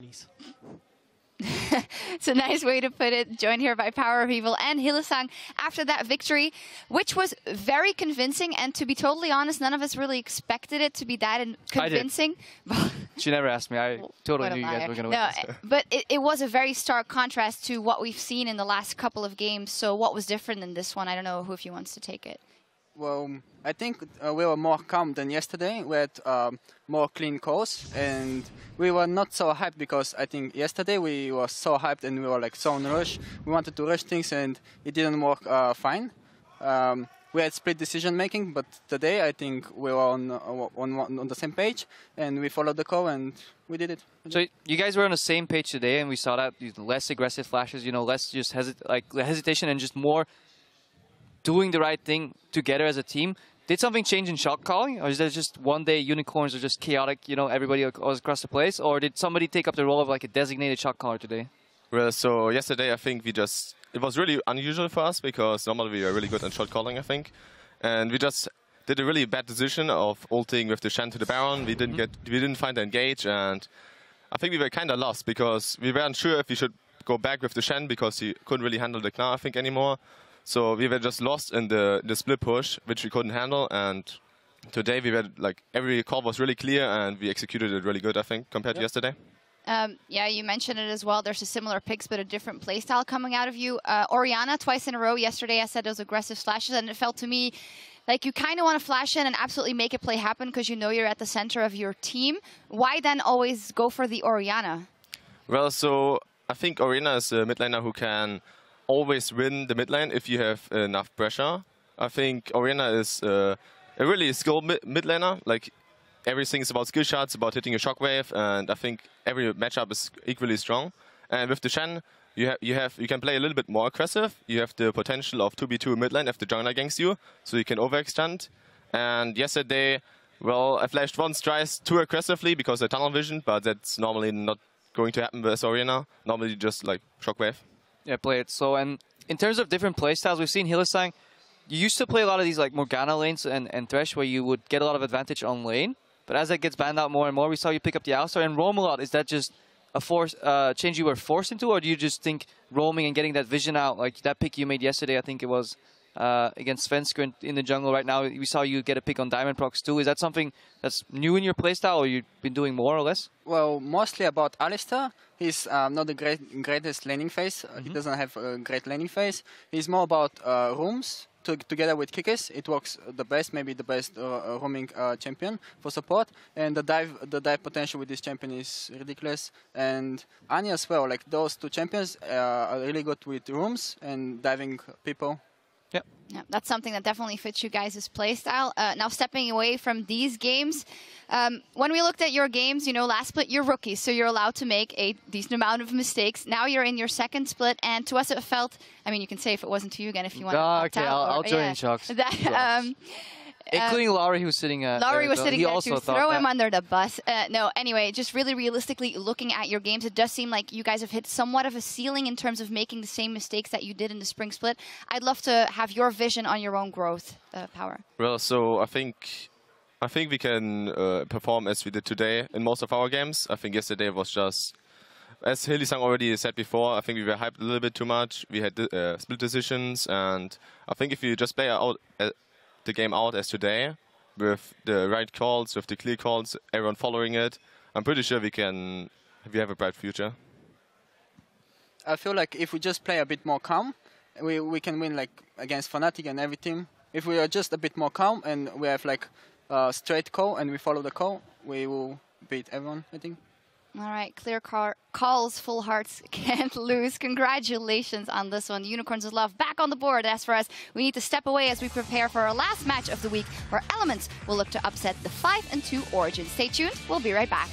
Please. It's a nice way to put it. Joined here by PowerOfEvil and Hylissang after that victory, which was very convincing. And to be totally honest, none of us really expected it to be that convincing. She never asked me. I totally knew you guys were going to win. No, but it was a very stark contrast to what we've seen in the last couple of games. So what was different in this one? I don't know who if you wants to take it. Well, I think we were more calm than yesterday. We had more clean calls, and we were not so hyped because I think yesterday we were so hyped and we were like so in a rush. We wanted to rush things and it didn't work fine. We had split decision making, but today I think we were on the same page and we followed the call and we did it. So you guys were on the same page today, and we saw that less aggressive flashes, you know, less just hesitation and just more doing the right thing together as a team. Did something change in shot calling, or is that just one day unicorns are just chaotic, you know, everybody goes across the place, or did somebody take up the role of like a designated shot caller today? Well, so yesterday I think it was really unusual for us because normally we are really good at shot calling, I think, and we just did a really bad decision of ulting with the Shen to the Baron. We didn't find the engage, and I think we were kind of lost because we weren't sure if we should go back with the Shen because he couldn't really handle the Gnar, I think, anymore. So we were just lost in the split push, which we couldn't handle. And today we were like, every call was really clear and we executed it really good, I think, compared to yesterday. Yeah, you mentioned it as well. There's a similar picks, but a different playstyle coming out of you. Orianna, twice in a row. Yesterday I said those aggressive flashes, and it felt to me like you kind of want to flash in and absolutely make a play happen because you know you're at the center of your team. Why then always go for the Orianna? Well, so I think Orianna is a mid laner who can always win the mid lane if you have enough pressure. I think Orianna is a really skilled mid laner. Like, everything is about skill shots, about hitting a shockwave, and I think every matchup is equally strong. And with the Shen, you can play a little bit more aggressive. You have the potential of 2v2 mid lane if the jungler ganks you, so you can overextend. And yesterday, well, I flashed once twice too aggressively because of tunnel vision, but that's normally not going to happen with Orianna. Normally just like shockwave. Yeah, play it. So, and in terms of different playstyles, we've seen Hylissang. You used to play a lot of these like Morgana lanes and Thresh where you would get a lot of advantage on lane. But as that gets banned out more and more, we saw you pick up the Alistar and roam a lot. Is that just a change you were forced into, or do you just think roaming and getting that vision out, like that pick you made yesterday, I think it was against Svensker in the jungle right now, we saw you get a pick on Diamond Procs too. Is that something that's new in your playstyle, or you've been doing more or less? Well, mostly about Alistar. He's not the greatest laning phase. He doesn't have a great laning phase. He's more about rooms. Together with Kikis, it works the best, maybe the best roaming champion for support. And the dive potential with this champion is ridiculous. And Anya as well, like those two champions are really good with rooms and diving people. Yeah, that's something that definitely fits you guys' playstyle. Now stepping away from these games, when we looked at your games, you know, last split you're rookies, so you're allowed to make a decent amount of mistakes. Now you're in your second split, and to us it felt, I mean, you can say if it wasn't to you again if you want to opt okay, out. I'll join in shocks. Including Laurie, who was sitting Laurie was sitting there to throw him that. under the bus. No, anyway, just really realistically looking at your games, it does seem like you guys have hit somewhat of a ceiling in terms of making the same mistakes that you did in the spring split. I'd love to have your vision on your own growth, Power. Well, so I think we can perform as we did today in most of our games. I think yesterday was just, as Hylissang already said before, I think we were hyped a little bit too much. We had split decisions, and I think if you just play out the game out as today, with the right calls, with the clear calls, everyone following it, I'm pretty sure we have a bright future. I feel like if we just play a bit more calm, we can win like against Fnatic and every team. If we are just a bit more calm and we have like a straight call and we follow the call, we will beat everyone, I think. All right, clear calls, full hearts can't lose. Congratulations on this one. The Unicorns of Love back on the board. As for us, we need to step away as we prepare for our last match of the week, where Elements will look to upset the 5-2 Origin. Stay tuned, we'll be right back.